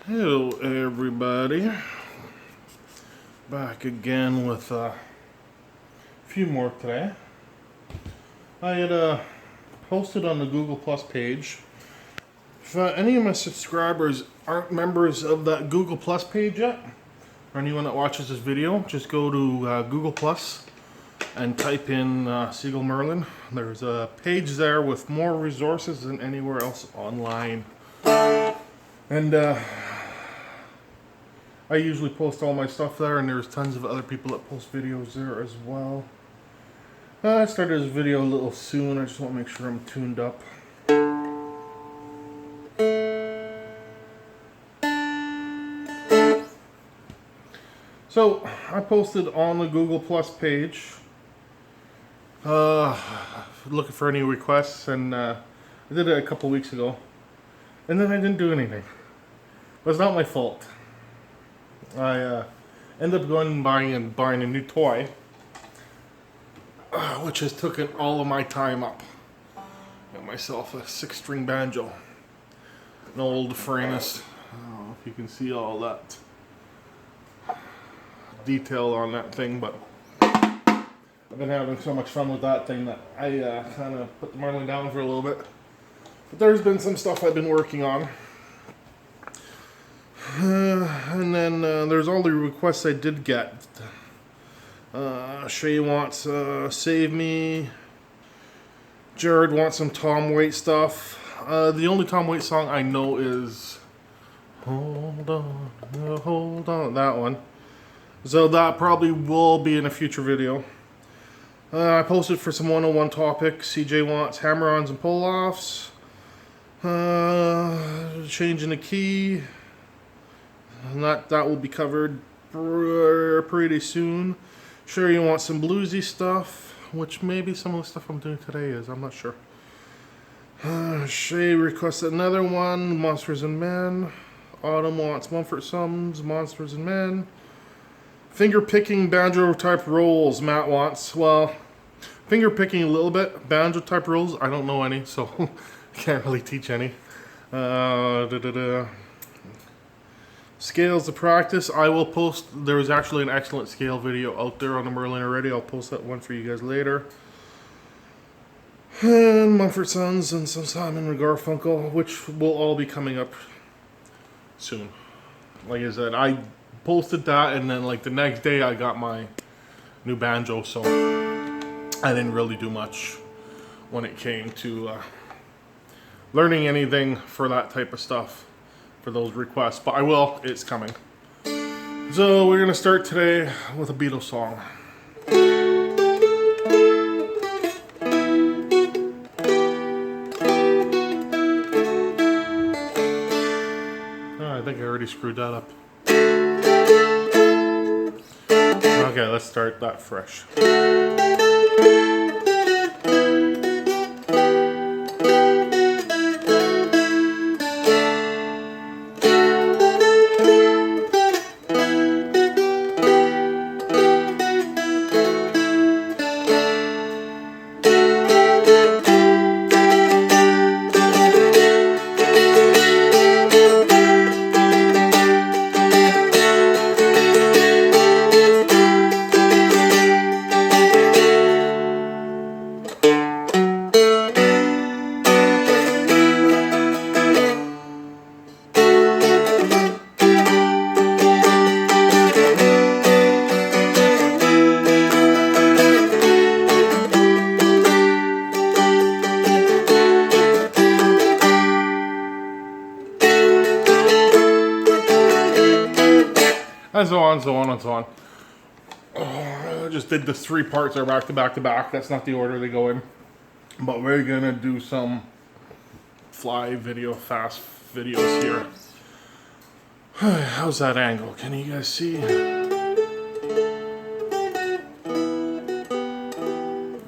Hello everybody, back again with a few more today. I had posted on the Google Plus page. If any of my subscribers aren't members of that Google Plus page yet, or anyone that watches this video, just go to Google Plus and type in Seagull Merlin. There's a page there with more resources than anywhere else online. And I usually post all my stuff there, and there's tons of other people that post videos there as well. I started this video a little soon. I just want to make sure I'm tuned up. So I posted on the Google Plus page looking for any requests, and I did it a couple weeks ago, and then I didn't do anything. But it's not my fault. I ended up going and buying a new toy, which has taken all of my time up. Got myself a 6-string banjo, an old Framus. I don't know if you can see all that detail on that thing, but I've been having so much fun with that thing that I kind of put the Merlin down for a little bit. But there's been some stuff I've been working on. And then there's all the requests I did get. Shay wants Save Me. Jared wants some Tom Waits stuff. The only Tom Waits song I know is Hold On, that one. So that probably will be in a future video. I posted for some 101 topics. CJ wants hammer-ons and pull-offs. Changing the key. And that will be covered pretty soon. Sure, you want some bluesy stuff, which maybe some of the stuff I'm doing today is. I'm not sure. Shay requested another one, Monsters and Men. Autumn wants Mumford Sons, Monsters and Men. Finger picking banjo type rolls, Matt wants. Well, finger picking a little bit. Banjo type rolls, I don't know any, so I can't really teach any. Scales to practice. I will post. There is actually an excellent scale video out there on the Merlin already. I'll post that one for you guys later. And Mumford Sons and some Simon and Garfunkel, which will all be coming up soon. Like I said, I posted that, and then like the next day I got my new banjo, so I didn't really do much when it came to learning anything for that type of stuff, for those requests, but I will. It's coming. So we're gonna start today with a Beetle Song. Oh, I think I already screwed that up. Okay, let's start that fresh. And so on, so on, and so on. I just did the 3 parts are back to back to back. That's not the order they go in. But we're gonna do some fast videos here. How's that angle? Can you guys see?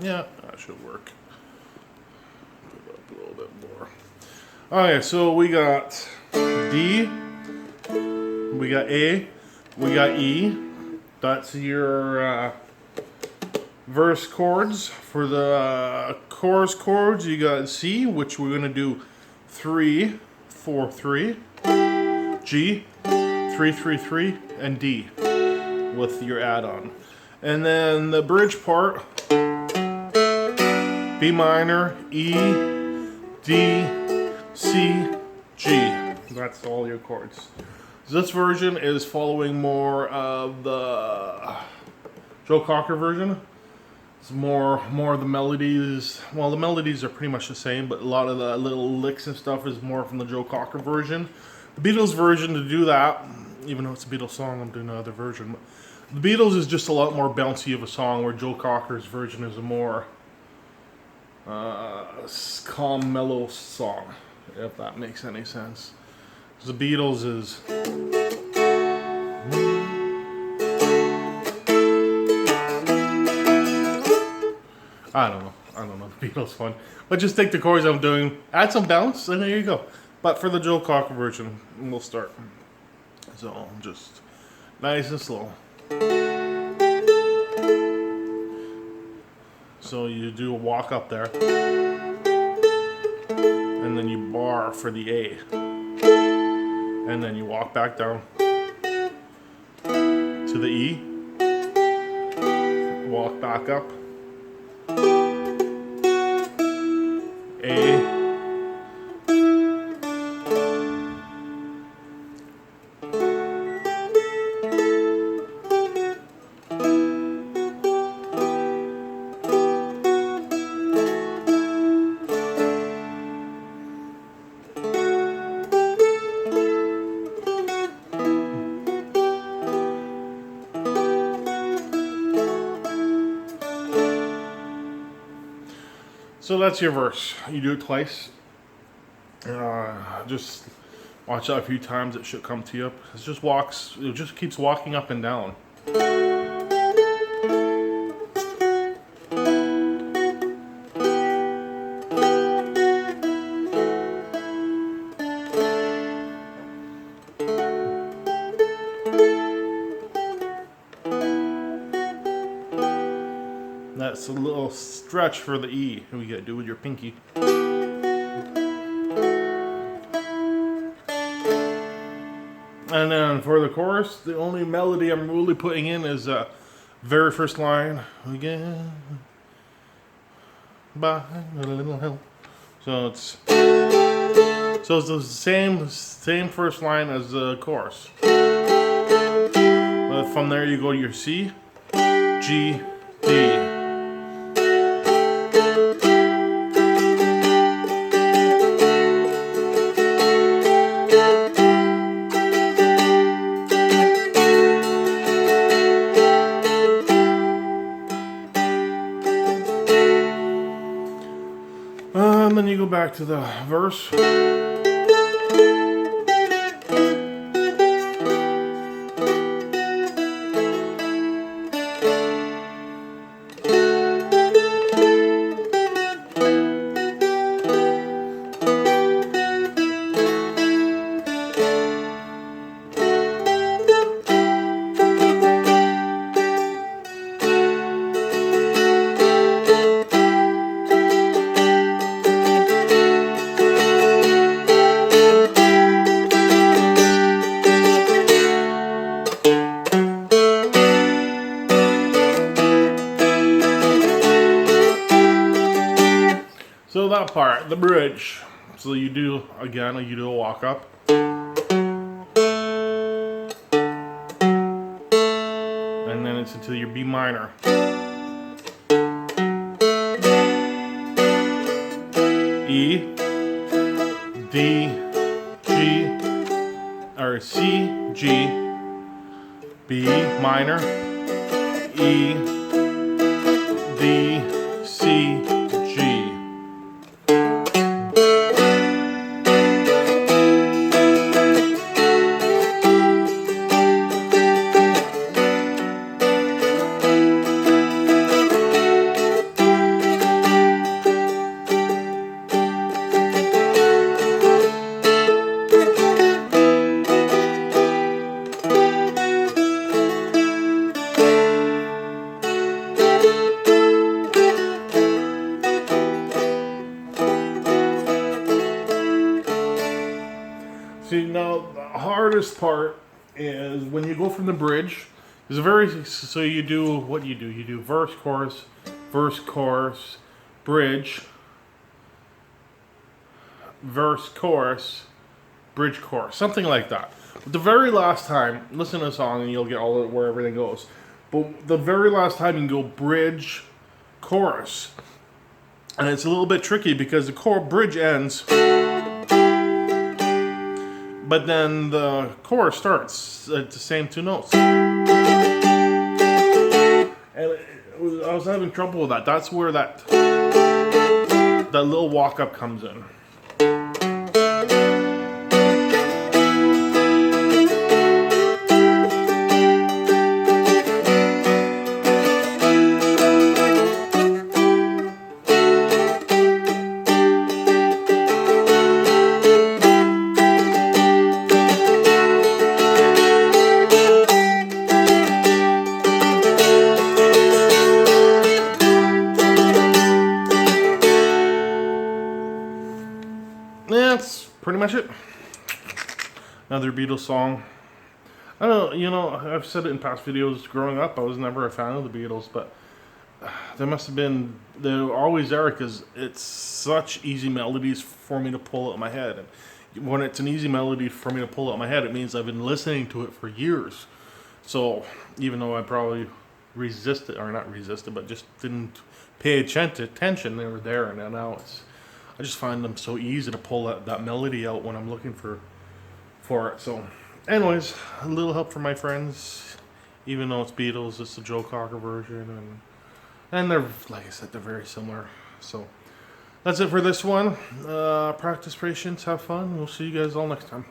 Yeah, that should work. Put it up a little bit more. Okay, so we got D, we got A, we got E. That's your verse chords. For the chorus chords, you got C, which we're going to do 3, 4, 3. G, 3-3-3, and D with your add-on. And then the bridge part, B minor, E, D, C, G. That's all your chords. This version is following more of the Joe Cocker version. It's more of the melodies. Well, the melodies are pretty much the same, but a lot of the little licks and stuff is more from the Joe Cocker version. The Beatles version, to do that, even though it's a Beatles song, I'm doing another version. The Beatles is just a lot more bouncy of a song, where Joe Cocker's version is a more calm, mellow song, if that makes any sense. The Beatles is... I don't know. The Beatles fun. But just take the chords I'm doing, add some bounce, and there you go. But for the Joe Cocker version, we'll start. So just nice and slow. So you do a walk up there, and then you bar for the A, and then you walk back down to the E, walk back up, A, so that's your verse. You do it twice. Just watch out a few times, it should come to you. It just keeps walking up and down. That's a little stretch for the E. We gotta do with your pinky. And then for the chorus, the only melody I'm really putting in is the very first line. Again, by a little help. So it's the same first line as the chorus. But from there you go to your C, G, D. And then you go back to the verse. So that part, the bridge. So you do a walk up. And then it's into your B minor. E, D, G, or C, G, B minor, E, D, C, G. hardest part is when you go from the bridge. So you do what you do. You do verse, chorus, bridge, verse, chorus, bridge, chorus, something like that. But the very last time, listen to the song and you'll get all of where everything goes. But the very last time you can go bridge, chorus, and it's a little bit tricky because the bridge ends, but then the chorus starts at the same two notes. And I was having trouble with that. That's where that little walk up comes in. That's pretty much it. Another Beetle song. I don't know, I've said it in past videos. Growing up, I was never a fan of the Beatles, but they're always there because it's such easy melodies for me to pull out of my head. And when it's an easy melody for me to pull out of my head, it means I've been listening to it for years. So even though I probably but just didn't pay attention, they were there, and now I just find them so easy to pull that melody out when I'm looking for it. So, anyways, a little help from my friends. Even though it's Beatles, it's the Joe Cocker version, and they're, like I said, they're very similar. So, that's it for this one. Practice patience, have fun. We'll see you guys all next time.